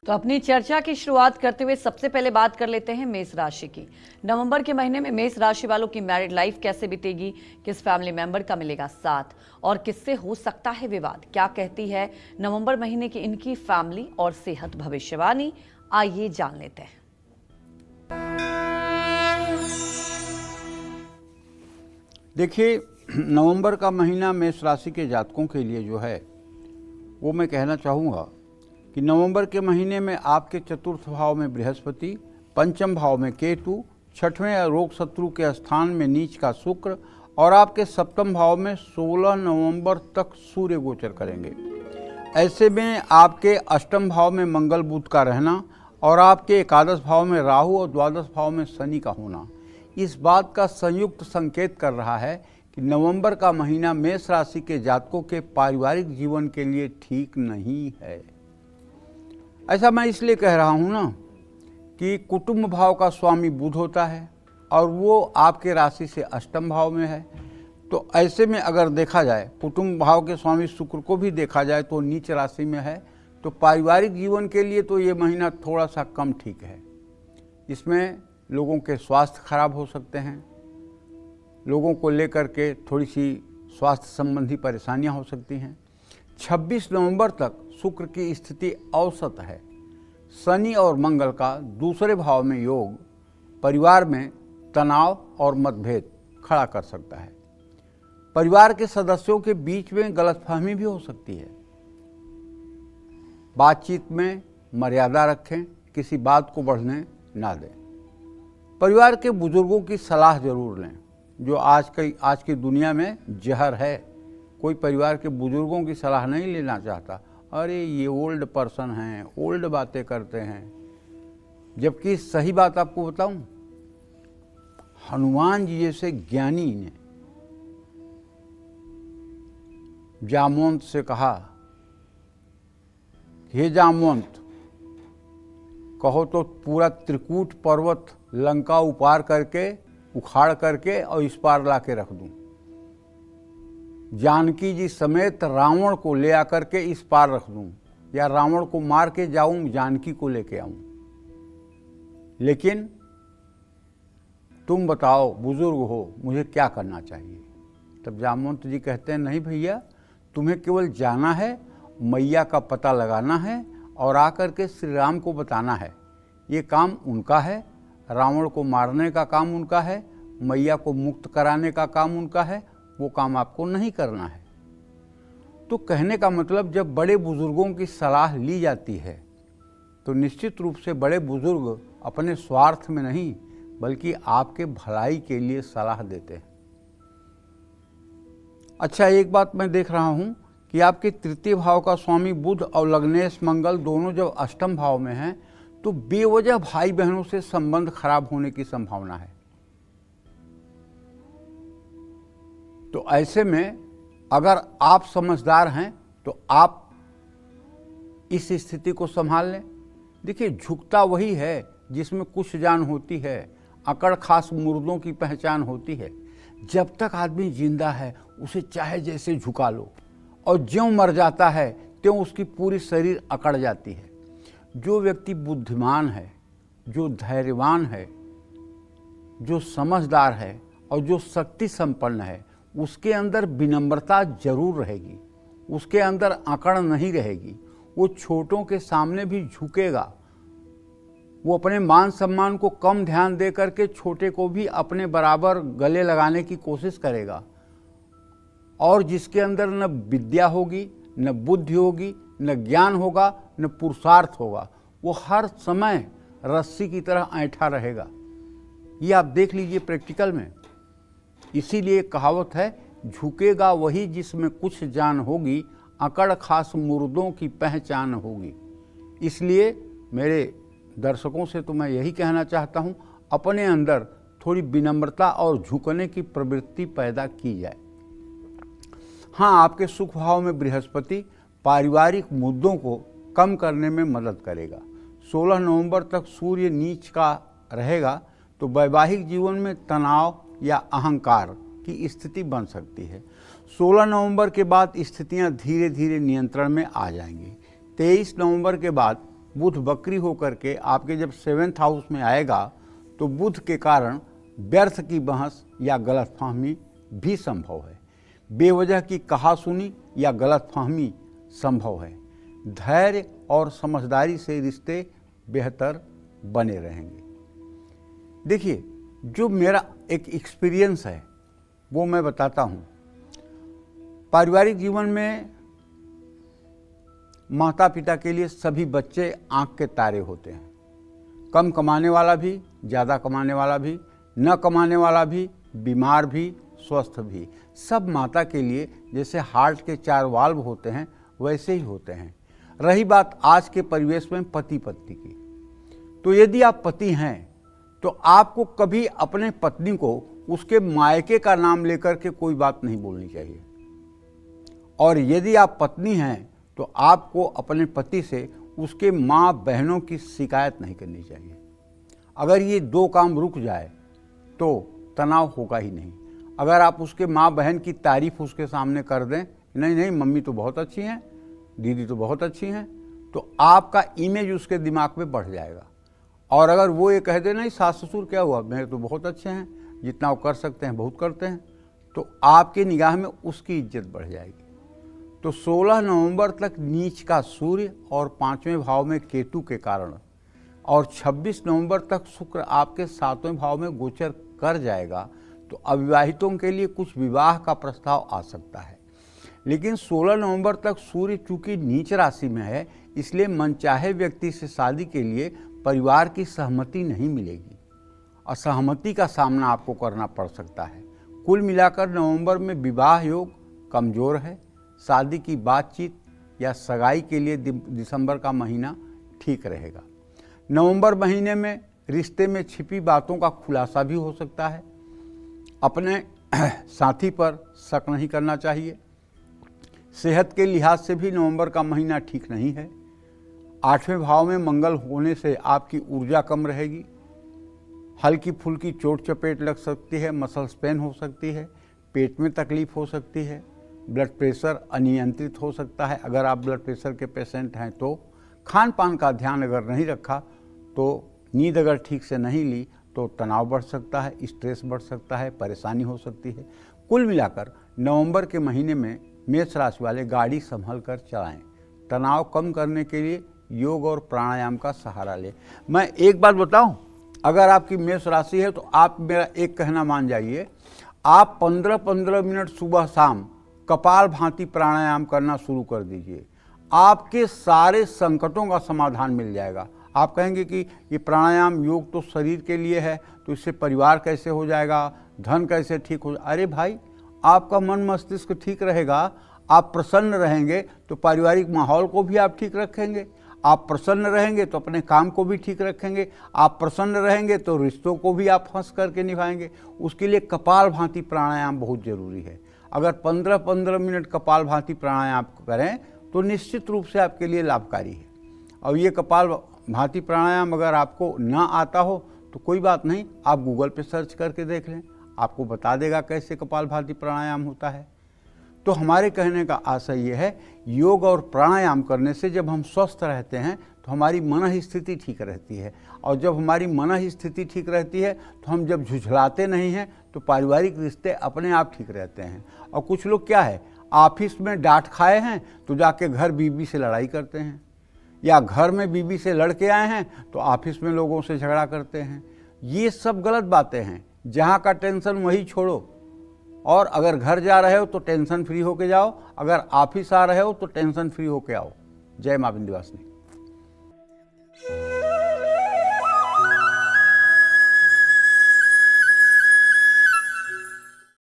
तो अपनी चर्चा की शुरुआत करते हुए सबसे पहले बात कर लेते हैं मेष राशि की। नवंबर के महीने में मेष राशि वालों की मैरिड लाइफ कैसे बीतेगी, किस फैमिली मेंबर का मिलेगा साथ और किससे हो सकता है विवाद, क्या कहती है नवंबर महीने की इनकी फैमिली और सेहत भविष्यवाणी, आइए जान लेते हैं। देखिए, नवंबर का महीना मेष राशि के जातकों के लिए जो है वो मैं कहना चाहूँगा कि नवंबर के महीने में आपके चतुर्थ भाव में बृहस्पति, पंचम भाव में केतु, छठवें रोग शत्रु के स्थान में नीच का शुक्र और आपके सप्तम भाव में 16 नवंबर तक सूर्य गोचर करेंगे। ऐसे में आपके अष्टम भाव में मंगल बुध का रहना और आपके एकादश भाव में राहु और द्वादश भाव में शनि का होना इस बात का संयुक्त संकेत कर रहा है कि नवंबर का महीना मेष राशि के जातकों के पारिवारिक जीवन के लिए ठीक नहीं है। ऐसा मैं इसलिए कह रहा हूँ ना कि कुटुंब भाव का स्वामी बुध होता है और वो आपके राशि से अष्टम भाव में है। तो ऐसे में अगर देखा जाए, कुटुंब भाव के स्वामी शुक्र को भी देखा जाए तो नीच राशि में है। तो पारिवारिक जीवन के लिए तो ये महीना थोड़ा सा कम ठीक है। इसमें लोगों के स्वास्थ्य खराब हो सकते हैं, लोगों को लेकर के थोड़ी सी स्वास्थ्य संबंधी परेशानियां हो सकती हैं। 26 नवंबर तक शुक्र की स्थिति औसत है। शनि और मंगल का दूसरे भाव में योग परिवार में तनाव और मतभेद खड़ा कर सकता है। परिवार के सदस्यों के बीच में गलतफहमी भी हो सकती है। बातचीत में मर्यादा रखें, किसी बात को बढ़ने ना दें। परिवार के बुजुर्गों की सलाह जरूर लें, जो आज की दुनिया में जहर है। कोई परिवार के बुजुर्गों की सलाह नहीं लेना चाहता। अरे ये ओल्ड पर्सन हैं, ओल्ड बातें करते हैं। जबकि सही बात आपको बताऊं, हनुमान जी जैसे ज्ञानी ने जामवंत से कहा, हे जामवंत, कहो तो पूरा त्रिकूट पर्वत लंका उखाड़ करके और इस पार ला के रख दूं। जानकी जी समेत रावण को ले आकर के इस पार रख दूं, या रावण को मार के जाऊं, जानकी को लेके आऊं। लेकिन तुम बताओ, बुजुर्ग हो, मुझे क्या करना चाहिए? तब जामवंत जी कहते हैं, नहीं भैया, तुम्हें केवल जाना है, मैया का पता लगाना है और आकर के श्री राम को बताना है। ये काम उनका है, रावण को मारने का काम उनका है, मैया को मुक्त कराने का काम उनका है, वो काम आपको नहीं करना है। तो कहने का मतलब, जब बड़े बुजुर्गों की सलाह ली जाती है तो निश्चित रूप से बड़े बुजुर्ग अपने स्वार्थ में नहीं बल्कि आपके भलाई के लिए सलाह देते हैं। अच्छा, एक बात मैं देख रहा हूं कि आपके तृतीय भाव का स्वामी बुध और लग्नेश मंगल दोनों जब अष्टम भाव में हैं तो बेवजह भाई बहनों से संबंध खराब होने की संभावना है। तो ऐसे में अगर आप समझदार हैं तो आप इस स्थिति को संभाल लें। देखिए, झुकता वही है जिसमें कुछ जान होती है, अकड़ खास मुर्दों की पहचान होती है। जब तक आदमी जिंदा है उसे चाहे जैसे झुका लो, और ज्यों मर जाता है त्यों उसकी पूरी शरीर अकड़ जाती है। जो व्यक्ति बुद्धिमान है, जो धैर्यवान है, जो समझदार है और जो शक्ति संपन्न है, उसके अंदर विनम्रता जरूर रहेगी, उसके अंदर अकड़ नहीं रहेगी। वो छोटों के सामने भी झुकेगा, वो अपने मान सम्मान को कम ध्यान दे करके छोटे को भी अपने बराबर गले लगाने की कोशिश करेगा। और जिसके अंदर न विद्या होगी, न बुद्धि होगी, न ज्ञान होगा, न पुरुषार्थ होगा, वो हर समय रस्सी की तरह ऐंठा रहेगा। ये आप देख लीजिए प्रैक्टिकल में। इसीलिए कहावत है, झुकेगा वही जिसमें कुछ जान होगी, अकड़ खास मुर्दों की पहचान होगी। इसलिए मेरे दर्शकों से तो मैं यही कहना चाहता हूँ, अपने अंदर थोड़ी विनम्रता और झुकने की प्रवृत्ति पैदा की जाए। हाँ, आपके सुख भाव में बृहस्पति पारिवारिक मुद्दों को कम करने में मदद करेगा। 16 नवंबर तक सूर्य नीच का रहेगा तो वैवाहिक जीवन में तनाव या अहंकार की स्थिति बन सकती है। 16 नवंबर के बाद स्थितियां धीरे धीरे नियंत्रण में आ जाएंगी। 23 नवंबर के बाद बुध बकरी होकर के आपके जब 7th हाउस में आएगा तो बुध के कारण व्यर्थ की बहस या गलतफहमी भी संभव है। बेवजह की कहासुनी या गलतफहमी संभव है। धैर्य और समझदारी से रिश्ते बेहतर बने रहेंगे। देखिए, जो मेरा एक एक्सपीरियंस है वो मैं बताता हूँ। पारिवारिक जीवन में माता पिता के लिए सभी बच्चे आंख के तारे होते हैं। कम कमाने वाला भी, ज़्यादा कमाने वाला भी, न कमाने वाला भी, बीमार भी, स्वस्थ भी, सब माता के लिए जैसे हार्ट के 4 वाल्व होते हैं वैसे ही होते हैं। रही बात आज के परिवेश में पति पत्नी की, तो यदि आप पति हैं तो आपको कभी अपने पत्नी को उसके मायके का नाम लेकर के कोई बात नहीं बोलनी चाहिए, और यदि आप पत्नी हैं तो आपको अपने पति से उसके माँ बहनों की शिकायत नहीं करनी चाहिए। अगर ये 2 काम रुक जाए तो तनाव होगा ही नहीं। अगर आप उसके माँ बहन की तारीफ उसके सामने कर दें, नहीं नहीं मम्मी तो बहुत अच्छी हैं, दीदी तो बहुत अच्छी हैं, तो आपका इमेज उसके दिमाग में बढ़ जाएगा। और अगर वो ये कह दे नहीं सास ससुर क्या हुआ, मेरे तो बहुत अच्छे हैं, जितना वो कर सकते हैं बहुत करते हैं, तो आपके निगाह में उसकी इज्जत बढ़ जाएगी। तो 16 नवंबर तक नीच का सूर्य और 5वें भाव में केतु के कारण और 26 नवंबर तक शुक्र आपके 7वें भाव में गोचर कर जाएगा, तो अविवाहितों के लिए कुछ विवाह का प्रस्ताव आ सकता है। लेकिन 16 नवंबर तक सूर्य चूंकि नीच राशि में है, इसलिए मनचाहे व्यक्ति से शादी के लिए परिवार की सहमति नहीं मिलेगी। असहमति का सामना आपको करना पड़ सकता है। कुल मिलाकर नवंबर में विवाह योग कमजोर है। शादी की बातचीत या सगाई के लिए दिसंबर का महीना ठीक रहेगा। नवंबर महीने में रिश्ते में छिपी बातों का खुलासा भी हो सकता है। अपने साथी पर शक नहीं करना चाहिए। सेहत के लिहाज से भी नवंबर का महीना ठीक नहीं है। 8वें भाव में मंगल होने से आपकी ऊर्जा कम रहेगी। हल्की फुल्की चोट चपेट लग सकती है, मसल्स पेन हो सकती है, पेट में तकलीफ हो सकती है, ब्लड प्रेशर अनियंत्रित हो सकता है। अगर आप ब्लड प्रेशर के पेशेंट हैं तो खान पान का ध्यान अगर नहीं रखा, तो नींद अगर ठीक से नहीं ली तो तनाव बढ़ सकता है, स्ट्रेस बढ़ सकता है, परेशानी हो सकती है। कुल मिलाकर नवंबर के महीने में मेष राशि वाले गाड़ी संभल कर चलाएं। तनाव कम करने के लिए योग और प्राणायाम का सहारा लें। मैं एक बात बताऊं, अगर आपकी मेष राशि है तो आप मेरा एक कहना मान जाइए, आप 15-15 मिनट सुबह शाम कपाल भांति प्राणायाम करना शुरू कर दीजिए। आपके सारे संकटों का समाधान मिल जाएगा। आप कहेंगे कि ये प्राणायाम योग तो शरीर के लिए है, तो इससे परिवार कैसे हो जाएगा, धन कैसे ठीक हो। अरे भाई, आपका मन मस्तिष्क ठीक रहेगा, आप प्रसन्न रहेंगे तो पारिवारिक माहौल को भी आप ठीक रखेंगे। आप प्रसन्न रहेंगे तो अपने काम को भी ठीक रखेंगे। आप प्रसन्न रहेंगे तो रिश्तों को भी आप हंस करके निभाएंगे। उसके लिए कपाल भांति प्राणायाम बहुत जरूरी है। अगर 15-15 मिनट कपाल भांति प्राणायाम करें तो निश्चित रूप से आपके लिए लाभकारी है। और ये कपाल भांति प्राणायाम अगर आपको ना आता हो तो कोई बात नहीं, आप गूगल पे सर्च करके देख लें, आपको बता देगा कैसे कपाल भांति प्राणायाम होता है। तो हमारे कहने का आशय ये है, योग और प्राणायाम करने से जब हम स्वस्थ रहते हैं तो हमारी मन स्थिति ठीक रहती है, और जब हमारी मन स्थिति ठीक रहती है तो हम जब झुझलाते नहीं हैं तो पारिवारिक रिश्ते अपने आप ठीक रहते हैं। और कुछ लोग क्या है, ऑफिस में डांट खाए हैं तो जाके घर बीवी से लड़ाई करते हैं, या घर में बीवी से लड़के आए हैं तो ऑफिस में लोगों से झगड़ा करते हैं। ये सब गलत बातें हैं। जहाँ का टेंशन वही छोड़ो, और अगर घर जा रहे हो तो टेंशन फ्री होके जाओ, अगर ऑफिस आ रहे हो तो टेंशन फ्री होके आओ। जय मां विंध्यवासिनी।